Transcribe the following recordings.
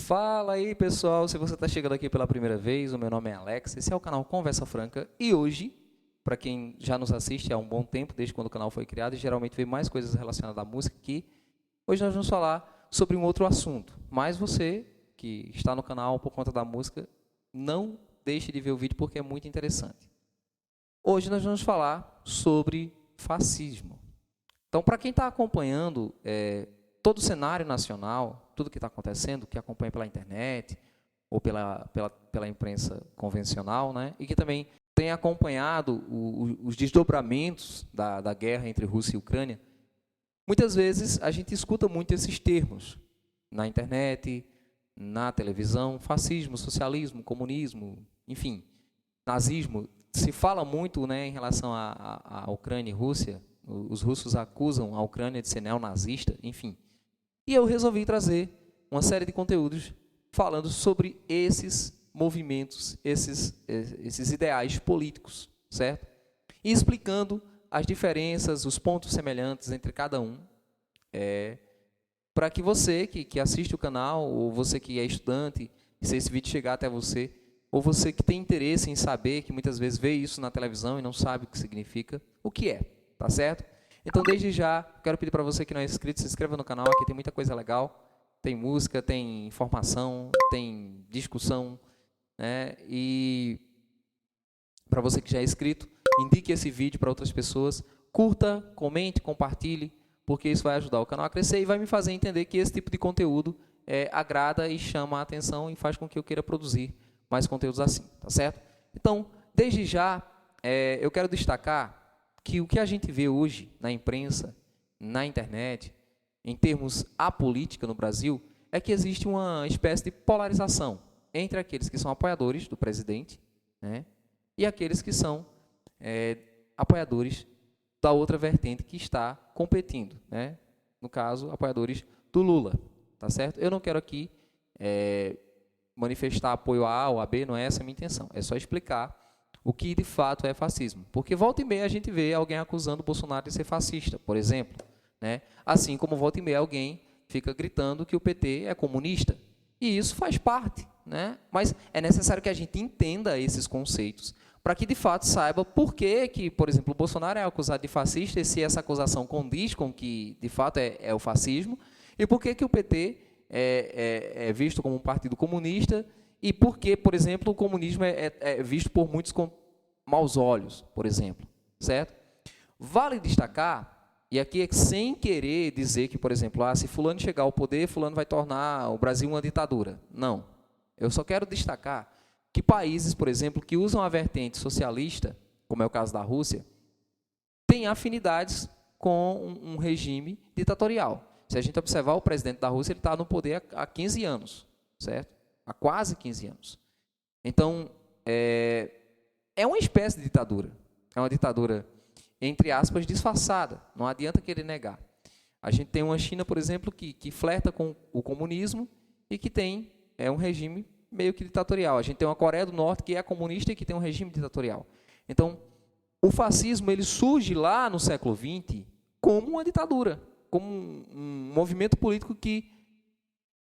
Fala aí, pessoal, se você está chegando aqui pela primeira vez, o meu nome é Alex, esse é o canal Conversa Franca e hoje, para quem já nos assiste há um bom tempo, desde quando o canal foi criado e geralmente vê mais coisas relacionadas à música aqui, hoje nós vamos falar sobre um outro assunto, mas você que está no canal por conta da música, não deixe de ver o vídeo porque é muito interessante. Hoje nós vamos falar sobre fascismo. Então, para quem está acompanhando todo o cenário nacional, tudo que está acontecendo, que acompanha pela internet ou pela imprensa convencional, né, e que também tem acompanhado os desdobramentos da guerra entre Rússia e Ucrânia, muitas vezes a gente escuta muito esses termos na internet, na televisão: fascismo, socialismo, comunismo, enfim, nazismo. Se fala muito, né, em relação à Ucrânia e Rússia. Os russos acusam a Ucrânia de ser neonazista, enfim. E eu resolvi trazer uma série de conteúdos falando sobre esses movimentos, esses ideais políticos, certo? E explicando as diferenças, os pontos semelhantes entre cada um, para que você que assiste o canal, ou você que é estudante, e se esse vídeo chegar até você, ou você que tem interesse em saber, que muitas vezes vê isso na televisão e não sabe o que significa, o que é, tá certo? Então, desde já, quero pedir para você que não é inscrito, se inscreva no canal, aqui tem muita coisa legal, tem música, tem informação, tem discussão, né? E para você que já é inscrito, indique esse vídeo para outras pessoas, curta, comente, compartilhe, porque isso vai ajudar o canal a crescer e vai me fazer entender que esse tipo de conteúdo agrada e chama a atenção e faz com que eu queira produzir mais conteúdos assim, tá certo? Então, desde já, eu quero destacar que o que a gente vê hoje na imprensa, na internet, em termos apolítica no Brasil, é que existe uma espécie de polarização entre aqueles que são apoiadores do presidente, né, e aqueles que são apoiadores da outra vertente que está competindo, né, no caso, apoiadores do Lula, tá certo? Eu não quero aqui manifestar apoio a A ou a B, não é essa a minha intenção, é só explicar o que de fato é fascismo. Porque volta e meia a gente vê alguém acusando o Bolsonaro de ser fascista, por exemplo, né? Assim como volta e meia alguém fica gritando que o PT é comunista. E isso faz parte, né? Mas é necessário que a gente entenda esses conceitos para que de fato saiba por que, por exemplo, o Bolsonaro é acusado de fascista e se essa acusação condiz com que de fato é o fascismo, e por que o PT é visto como um partido comunista. E por que, por exemplo, o comunismo é visto por muitos com maus olhos, por exemplo, certo? Vale destacar, e aqui é sem querer dizer que, por exemplo, se fulano chegar ao poder, fulano vai tornar o Brasil uma ditadura. Não. Eu só quero destacar que países, por exemplo, que usam a vertente socialista, como é o caso da Rússia, têm afinidades com um regime ditatorial. Se a gente observar, o presidente da Rússia está no poder há 15 anos, certo? Há quase 15 anos. Então, é uma espécie de ditadura. É uma ditadura, entre aspas, disfarçada. Não adianta querer negar. A gente tem uma China, por exemplo, que flerta com o comunismo e que tem um regime meio que ditatorial. A gente tem uma Coreia do Norte que é comunista e que tem um regime ditatorial. Então, o fascismo ele surge lá no século XX como uma ditadura, como um movimento político que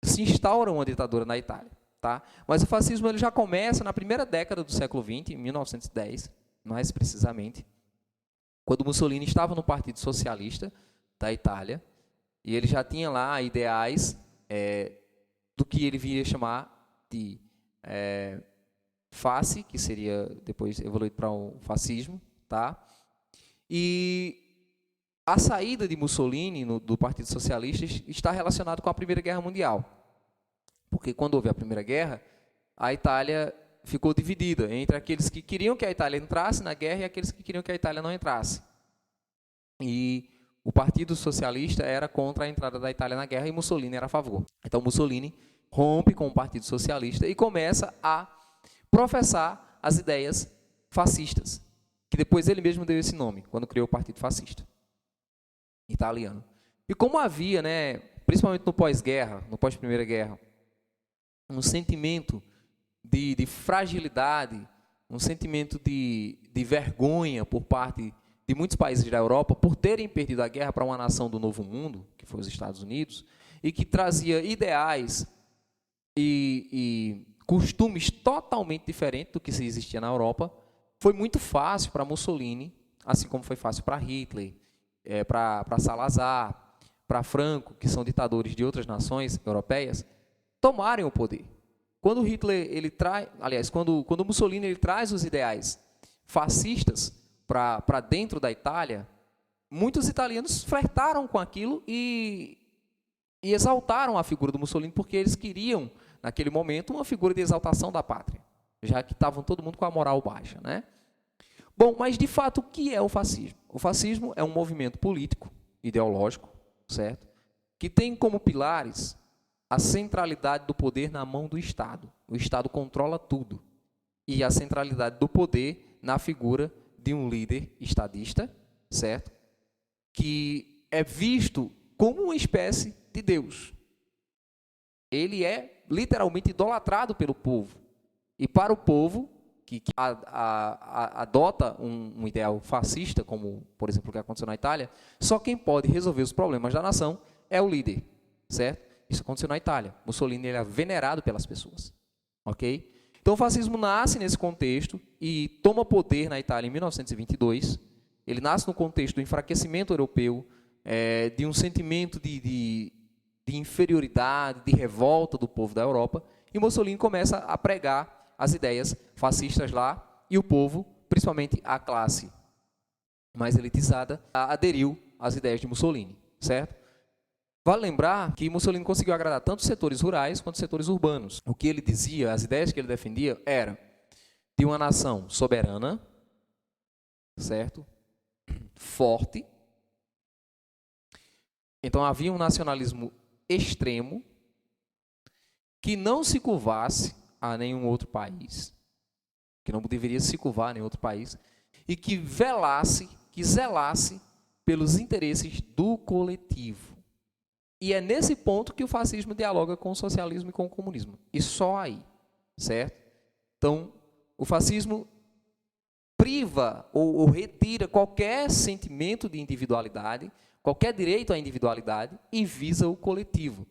se instaura uma ditadura na Itália. Tá? Mas o fascismo ele já começa na primeira década do século XX, em 1910, mais precisamente, quando Mussolini estava no Partido Socialista da Itália, e ele já tinha lá ideais do que ele viria chamar de fasci, que seria depois evoluído para o fascismo. Tá? E a saída de Mussolini do Partido Socialista está relacionada com a Primeira Guerra Mundial. Porque quando houve a Primeira Guerra, a Itália ficou dividida entre aqueles que queriam que a Itália entrasse na guerra e aqueles que queriam que a Itália não entrasse. E o Partido Socialista era contra a entrada da Itália na guerra e Mussolini era a favor. Então Mussolini rompe com o Partido Socialista e começa a professar as ideias fascistas, que depois ele mesmo deu esse nome, quando criou o Partido Fascista italiano. E como havia, né, principalmente no pós-guerra, no pós-Primeira Guerra, um sentimento de fragilidade, um sentimento de vergonha por parte de muitos países da Europa por terem perdido a guerra para uma nação do Novo Mundo, que foi os Estados Unidos, e que trazia ideais e costumes totalmente diferentes do que se existia na Europa, foi muito fácil para Mussolini, assim como foi fácil para Hitler, para Salazar, para Franco, que são ditadores de outras nações europeias, tomarem o poder. Quando Hitler quando Mussolini ele traz os ideais fascistas para dentro da Itália, muitos italianos flertaram com aquilo e exaltaram a figura do Mussolini, porque eles queriam, naquele momento, uma figura de exaltação da pátria, já que estavam todo mundo com a moral baixa, né? Bom, mas de fato, o que é o fascismo? O fascismo é um movimento político, ideológico, certo? Que tem como pilares a centralidade do poder na mão do Estado. O Estado controla tudo. E a centralidade do poder na figura de um líder estadista, certo? Que é visto como uma espécie de Deus. Ele é literalmente idolatrado pelo povo. E para o povo que adota um ideal fascista, como, por exemplo, o que aconteceu na Itália, só quem pode resolver os problemas da nação é o líder, certo? Isso aconteceu na Itália. Mussolini ele é venerado pelas pessoas, ok? Então o fascismo nasce nesse contexto e toma poder na Itália em 1922. Ele nasce no contexto do enfraquecimento europeu, de um sentimento de inferioridade, de revolta do povo da Europa, e Mussolini começa a pregar as ideias fascistas lá, e o povo, principalmente a classe mais elitizada, aderiu às ideias de Mussolini, certo? Vale lembrar que Mussolini conseguiu agradar tanto os setores rurais quanto os setores urbanos. O que ele dizia, as ideias que ele defendia, era de uma nação soberana, certo? Forte. Então havia um nacionalismo extremo que não se curvasse a nenhum outro país, que não deveria se curvar a nenhum outro país, e que zelasse pelos interesses do coletivo. E é nesse ponto que o fascismo dialoga com o socialismo e com o comunismo. E só aí, certo? Então, o fascismo priva ou retira qualquer sentimento de individualidade, qualquer direito à individualidade e visa o coletivo.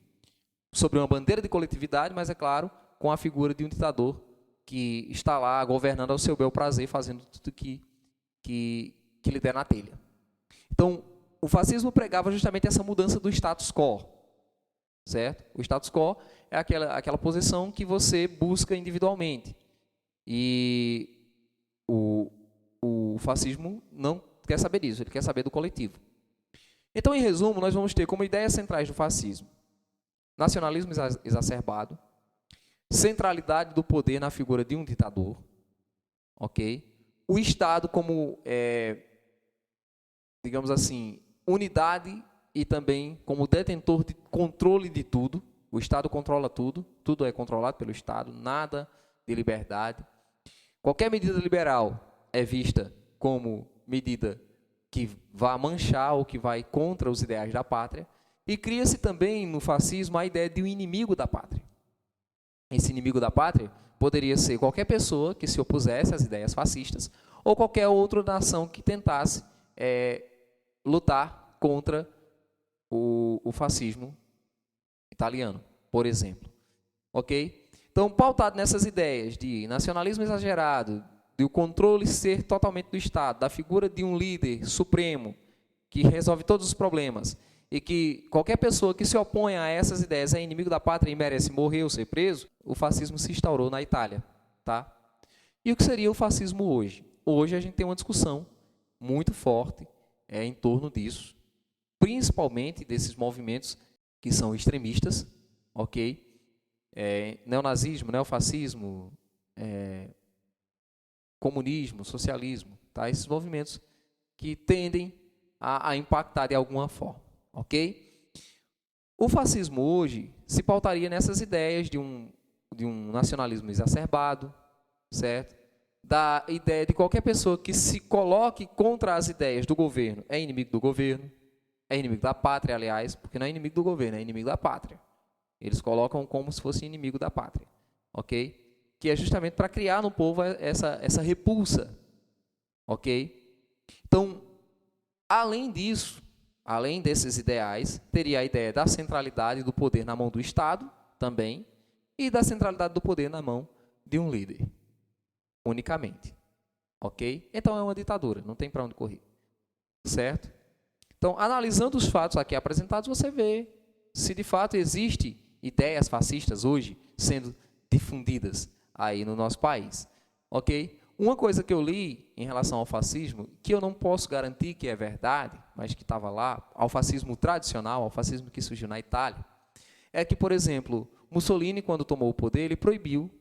Sobre uma bandeira de coletividade, mas é claro, com a figura de um ditador que está lá governando ao seu bel prazer, fazendo tudo que lhe der na telha. Então, o fascismo pregava justamente essa mudança do status quo, certo? O status quo é aquela posição que você busca individualmente. E o fascismo não quer saber disso, ele quer saber do coletivo. Então, em resumo, nós vamos ter como ideias centrais do fascismo nacionalismo exacerbado, centralidade do poder na figura de um ditador, ok? O Estado como, digamos assim, unidade e também como detentor de controle de tudo. O Estado controla tudo, tudo é controlado pelo Estado, nada de liberdade. Qualquer medida liberal é vista como medida que vai manchar ou que vai contra os ideais da pátria. E cria-se também no fascismo a ideia de um inimigo da pátria. Esse inimigo da pátria poderia ser qualquer pessoa que se opusesse às ideias fascistas ou qualquer outra nação que tentasse lutar contra o fascismo italiano, por exemplo. Ok? Então, pautado nessas ideias de nacionalismo exagerado, de o controle ser totalmente do Estado, da figura de um líder supremo que resolve todos os problemas e que qualquer pessoa que se opõe a essas ideias é inimigo da pátria e merece morrer ou ser preso, o fascismo se instaurou na Itália. Tá? E o que seria o fascismo hoje? Hoje a gente tem uma discussão muito forte em torno disso, principalmente desses movimentos que são extremistas, ok? Neonazismo, neofascismo, comunismo, socialismo, tá? Esses movimentos que tendem a impactar de alguma forma, ok? O fascismo hoje se pautaria nessas ideias de um nacionalismo exacerbado, certo? Da ideia de qualquer pessoa que se coloque contra as ideias do governo é inimigo do governo, é inimigo da pátria, aliás, porque não é inimigo do governo, é inimigo da pátria. Eles colocam como se fosse inimigo da pátria, ok? Que é justamente para criar no povo essa repulsa, ok? Então, além disso, além desses ideais, teria a ideia da centralidade do poder na mão do Estado, também, e da centralidade do poder na mão de um líder, unicamente. Ok? Então é uma ditadura, não tem para onde correr. Certo? Então, analisando os fatos aqui apresentados, você vê se de fato existem ideias fascistas hoje sendo difundidas aí no nosso país. Ok? Uma coisa que eu li em relação ao fascismo, que eu não posso garantir que é verdade, mas que estava lá, ao fascismo tradicional, ao fascismo que surgiu na Itália, é que, por exemplo, Mussolini, quando tomou o poder, ele proibiu,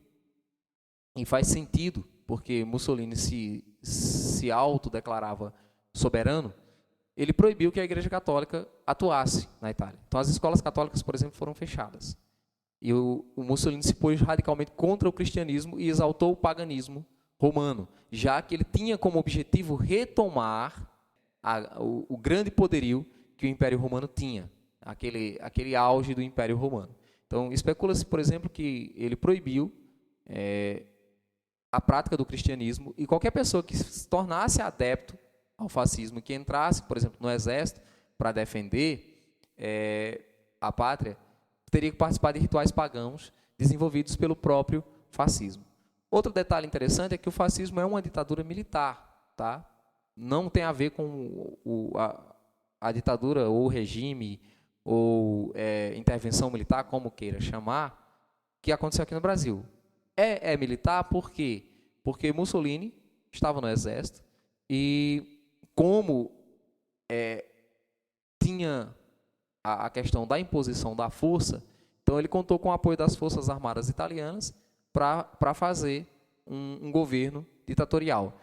e faz sentido, porque Mussolini se autodeclarava soberano, ele proibiu que a Igreja Católica atuasse na Itália. Então, as escolas católicas, por exemplo, foram fechadas. E o Mussolini se pôs radicalmente contra o cristianismo e exaltou o paganismo romano, já que ele tinha como objetivo retomar o grande poderio que o Império Romano tinha, aquele auge do Império Romano. Então, especula-se, por exemplo, que ele proibiu a prática do cristianismo e qualquer pessoa que se tornasse adepto ao fascismo, que entrasse, por exemplo, no exército para defender a pátria, teria que participar de rituais pagãos desenvolvidos pelo próprio fascismo. Outro detalhe interessante é que o fascismo é uma ditadura militar, tá? Não tem a ver com a ditadura ou o regime ou intervenção militar, como queira chamar, que aconteceu aqui no Brasil. É militar por quê? Porque Mussolini estava no exército e como tinha a questão da imposição da força, então ele contou com o apoio das Forças Armadas italianas para fazer um governo ditatorial.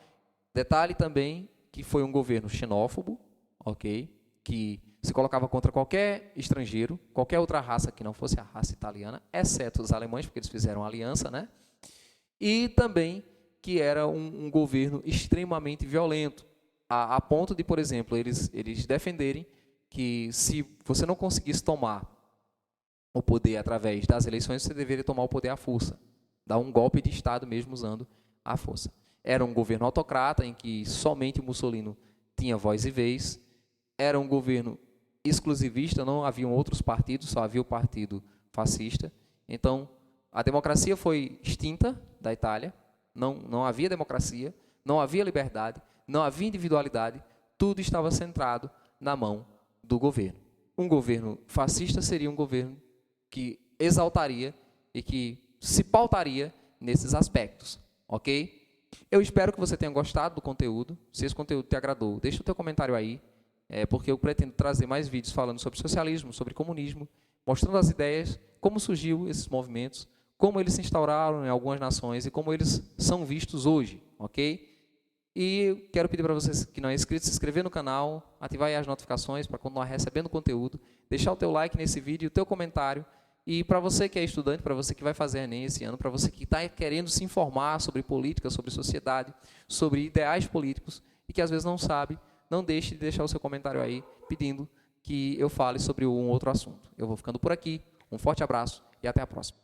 Detalhe também que foi um governo xenófobo, ok? Que se colocava contra qualquer estrangeiro, qualquer outra raça que não fosse a raça italiana, exceto os alemães, porque eles fizeram aliança, né? E também que era um governo extremamente violento, a ponto de, por exemplo, eles defenderem que se você não conseguisse tomar o poder através das eleições, você deveria tomar o poder à força, dar um golpe de Estado mesmo usando a força. Era um governo autocrata, em que somente Mussolini tinha voz e vez, era um governo exclusivista, não haviam outros partidos, só havia o partido fascista. Então, a democracia foi extinta da Itália, não havia democracia, não havia liberdade, não havia individualidade, tudo estava centrado na mão do governo. Um governo fascista seria um governo que exaltaria e que se pautaria nesses aspectos, ok? Eu espero que você tenha gostado do conteúdo. Se esse conteúdo te agradou, deixa o teu comentário aí, porque eu pretendo trazer mais vídeos falando sobre socialismo, sobre comunismo, mostrando as ideias, como surgiu esses movimentos, como eles se instauraram em algumas nações e como eles são vistos hoje, ok? E quero pedir para você que não é inscrito, se inscrever no canal, ativar aí as notificações para continuar recebendo conteúdo, deixar o teu like nesse vídeo, o teu comentário. E para você que é estudante, para você que vai fazer Enem esse ano, para você que está querendo se informar sobre política, sobre sociedade, sobre ideais políticos e que às vezes não sabe, não deixe de deixar o seu comentário aí pedindo que eu fale sobre um outro assunto. Eu vou ficando por aqui, um forte abraço e até a próxima.